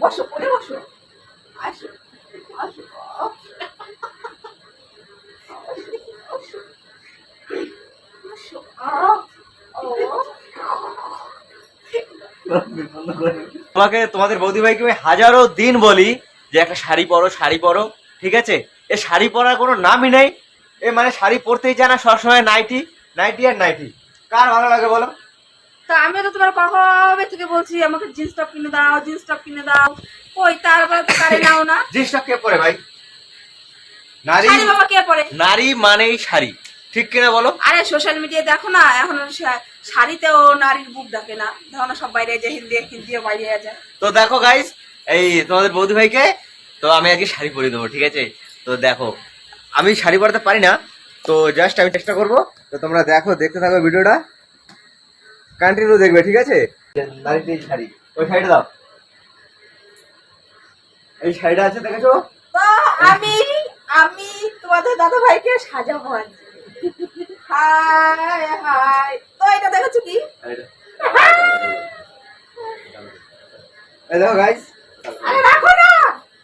বসো, পরে বসো। আসো, আসো, তোমাকে তোমাদের বৌদি ভাইকে আমি হাজারো দিন বলি যে একটা শাড়ি পরো, শাড়ি পরো, ঠিক আছে? এ শাড়ি পরার কোনো নামই নেই। এ মানে শাড়ি পরতেই চায় না, সবসময় নাইটি, নাইটি আর নাইটি। কার ভালো লাগে বলো? তা আমি তো তোমার কবে থেকে বলছি আমাকে জিন্স টপ কিনে দাও, জিন্স টপ কিনে দাও। কই তারপরে তো কারে নাও না। জিনিসটা কে পরে ভাই? নারী, শাড়ি বাবা কে পরে? নারী মানেই শাড়ি, ঠিক কিনা বলো? আরে সোশ্যাল মিডিয়ায় দেখো না, এখন শাড়িতেও নারীর বুক ডাকে না, দেখো না সব বাইরে যে হিন্দি হিন্দিও বাইরে যায়। তো দেখো গাইস, এই তোমাদের বৌদি ভাইকে তো আমি আজকে শাড়ি পরিয়ে দেবো, ঠিক আছে? তো দেখো, আমি শাড়ি পরাতে পারি না, তো জাস্ট আমি চেষ্টা করবো। তো তোমরা দেখো, দেখতে থাকো ভিডিওটা, কন্টিনিউ দেখবে, ঠিক আছে? নারীতে এই শাড়ি, ওই শাড়িটা দাও। এই শাড়িটা আছে, দেখেছো? তো আমি আমি তোমাদের দাদা ভাইকে সাজাবো আজকে। হাই হাই, তো এটা দেখেছো কি? এই দেখো গাইস, আরে রাখো না,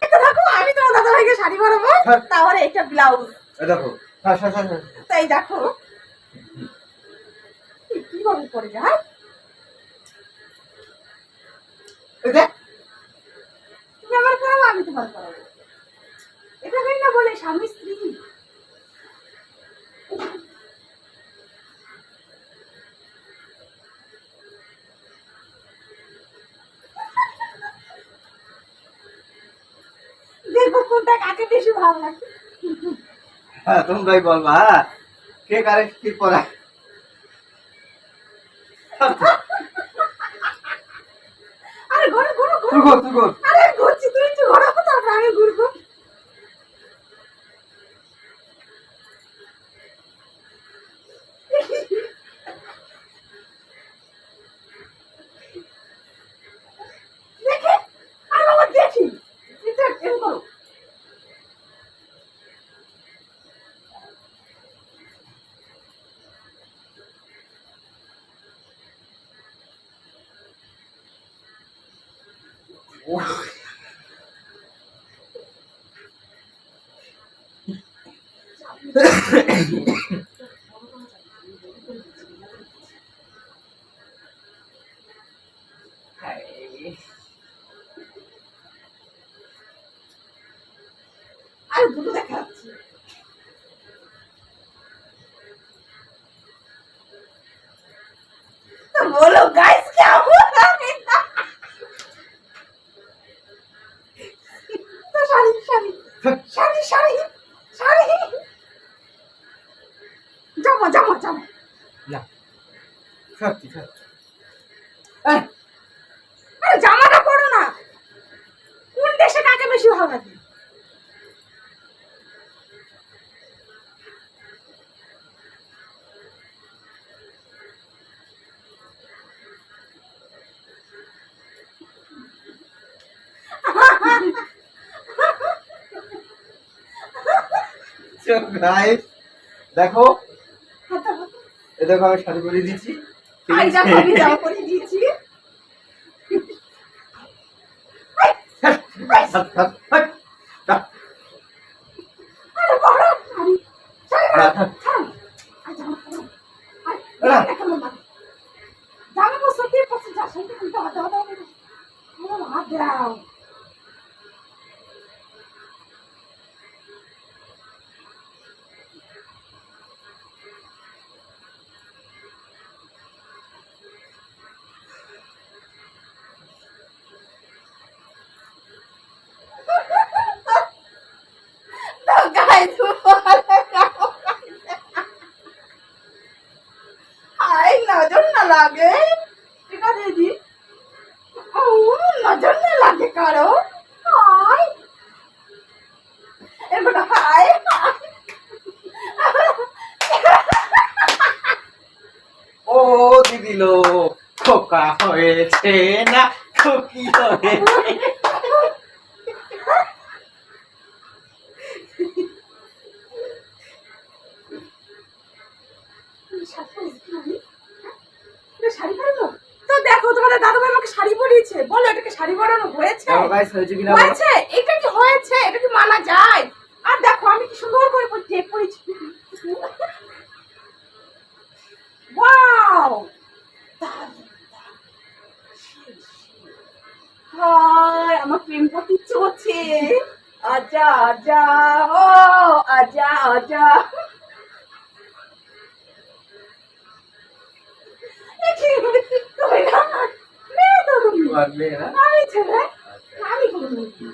এটা দেখো, আমি তোমার দাদা ভাইকে শাড়ি পরাবো, তারপরে এটা ব্লাউজ। এই দেখো, হ্যাঁ হ্যাঁ হ্যাঁ, তাই দেখো কিভাবে পরে যায়। এই দেখ, তুমি আমার পরাবো, আমি তোমার পরাবো। এটা হয় না বলে স্বামী স্ত্রী। দেখো কোনটা কাকে বেশি ভালো লাগে। হ্যাঁ তোমরাই বলবা, হ্যাঁ কে কারে কি পরায়। আরে ঘুরো ঘুরো তুই ঘুরো। কর, তুই কর। আরে ঘুরছি, তুই একটু ঘোরো, তারপর আমি ঘুরবো। দেখে, আরে বাবা দেখি, এটা এরকম করো। আরে দুটো দেখা যাচ্ছে। तो बोलो गाइस क्या हुआ। तो शाड़ी शाड़ी शाड़ी शाड़ी शाड़ी जाओ जाओ जाओ। না সত্যি সত্যি, আরে জামাটা পরো না, কোন দেশে কাকে বেশি ভালো লাগে। গাইস দেখো, এ দেখো আমি শাড়ি পরিয়ে দিচ্ছি, ঠিক আই আছে? যা আমি যাও করে দিয়েছি। হাত, হাত, হাত, হাত। আরে বড় শাড়ি শাড়ি হাত, হাত। আই জামা পরো। আই দেখো না জামা তো সত্যি পছন্দ যা শাড়ি কিনতে হবে দাও দাও দাও হাত দাও। तो गाइस आई नजर ना लागे टीका दे दी। ओ नजर ना लागे कारो हाय ए बेटा हाय ও দিদিল, খোকা হয়েছে না খুকি হয়েছে। শাড়ি পরবো তো দেখো তোমাদের দাদা ভাই আমাকে শাড়ি পরিয়েছে, বলো এটাকে শাড়ি পরানো হয়েছে? দেখো গাইস হয়েছে কিনা বলো। হয়েছে? এটা কি হয়েছে? এটা কি মানা যায়? আর দেখো আমি কি সুন্দর করে পরেছি। ওয়াও! হায়, আমার প্রেম করতে ইচ্ছে হচ্ছে। আজা আজা, ও আজা আজা। আমি ছেলে, আমি কোনো মেয়ে।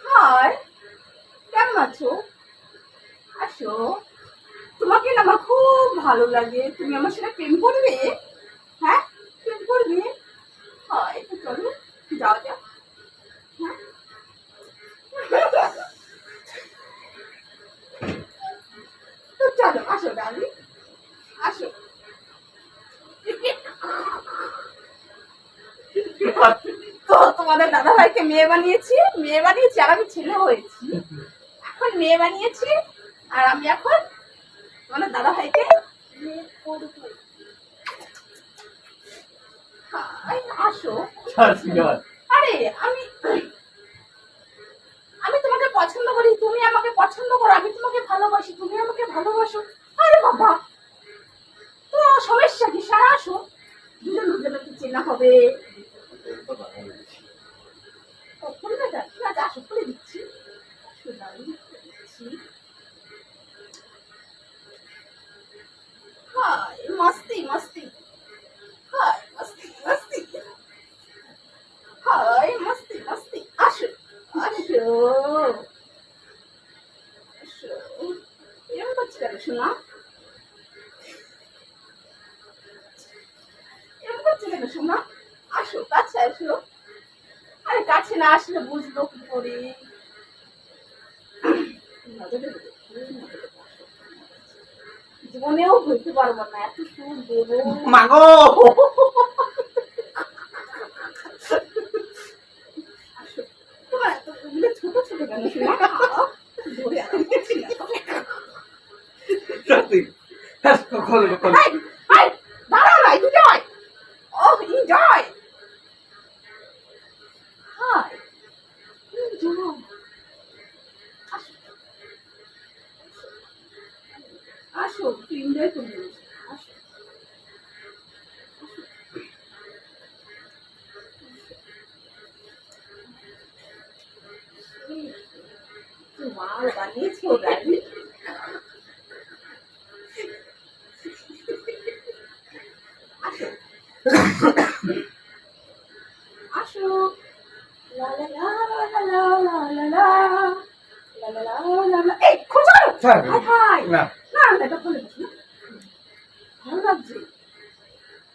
হাই, কেমন আছো? আসো, তোমাকে না আমার খুব ভালো লাগে। তুমি আমার সাথে প্রেম করবে? হ্যাঁ, প্রেম করবে? হয় তো চলো, যাও যাও। হ্যাঁ? তো চলো, আসো ডার্লিং, আসো। তো তোমাদের দাদা ভাইকে মেয়ে বানিয়েছি আর আমি ছেলে হয়েছি। এখন মেয়ে বানিয়েছি আর আমি এখন তোমাদের দাদা ভাইকে মেয়ে করবো। হাই, আসো। আরে আমি তোমাকে পছন্দ করি, তুমি আমাকে পছন্দ করো, আমি তোমাকে ভালোবাসি, তুমি আমাকে ভালোবাসো। আরে বাবা, তো সমস্যা কি? সারা আসো, দুজনকে চেনা হবে। ও, খুলবে না? ঠিক আছে, আসো, খুলে দিচ্ছি। আসো, darling, খুলে দিচ্ছি। হাই, মস্তি মস্তি। হাই, মস্তি মস্তি। হাই, মস্তি মস্তি। আসো আসো আসো। এরকম করছি কেন শোনা? এরকম করছি কেন শোনা? আসো, কাছে আসো। আরে কাছে না আসলে বুঝবো কি করে? জীবনেও ভুলতে পারবো না, এত সুর দেবো। মাগো আসো, তোমার এতগুলো ছোট ছোট কেন শোনা? ধরে আনছি না। সত্যি খোলো খোলো। হাই, হাই, দাঁড়াও না, enjoy. Oh, enjoy. Hi, enjoy. আসো, আসো, একটু enjoy করবে। আসো, wow, বানিয়েছো ডার্লিং। আসো, আসো। লা লা লা লা লা লা লা লা। লা লা লা লা লা। এই, খোঁজো! ছাড়। হাই, হাই। না। না, না, এটা খুলে দিচ্ছি না। ভালো লাগছে,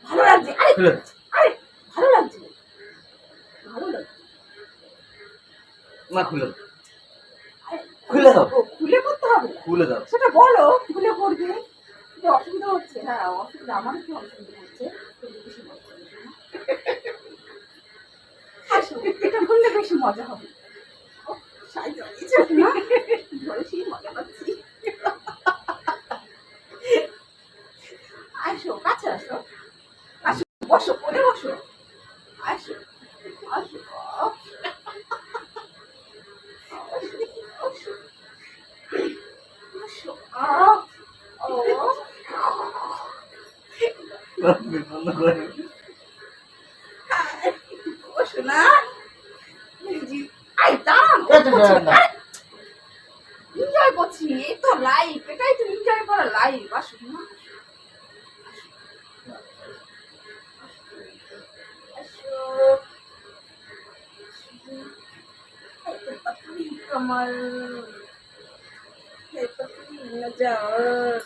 ভালো লাগছে। আরে, খুলে। আরে, ভালো লাগছে, ভালো লাগছে। না খুলে আরে, খুলে দাও। ও, খুলে করতে হবে? খুলে দাও। সেটা বলো, খুলে করবে। যে অসুবিধা হচ্ছে, হ্যাঁ অসুবিধা, আমারও কি অসুবিধা হচ্ছে? তুমি বেশি মজা করছো না? আসো, এটা খুললে বেশি মজা হবে। ও, সাইজ হয়েছে না? বেশি মজা পাচ্ছি। আসো, কাছে আসো, আসো, বসো, কোলে বসো। আসো, আসো, আসো, আসো। ও, বন্ধ করে। বসো না। আই, দাঁড়ান, এনজয় করছি, এই তো লাইফ, এটাই তো এনজয় করা লাইফ। আসো না, আসো, এই তো পাতলি কমর, এই পাতলি নজর।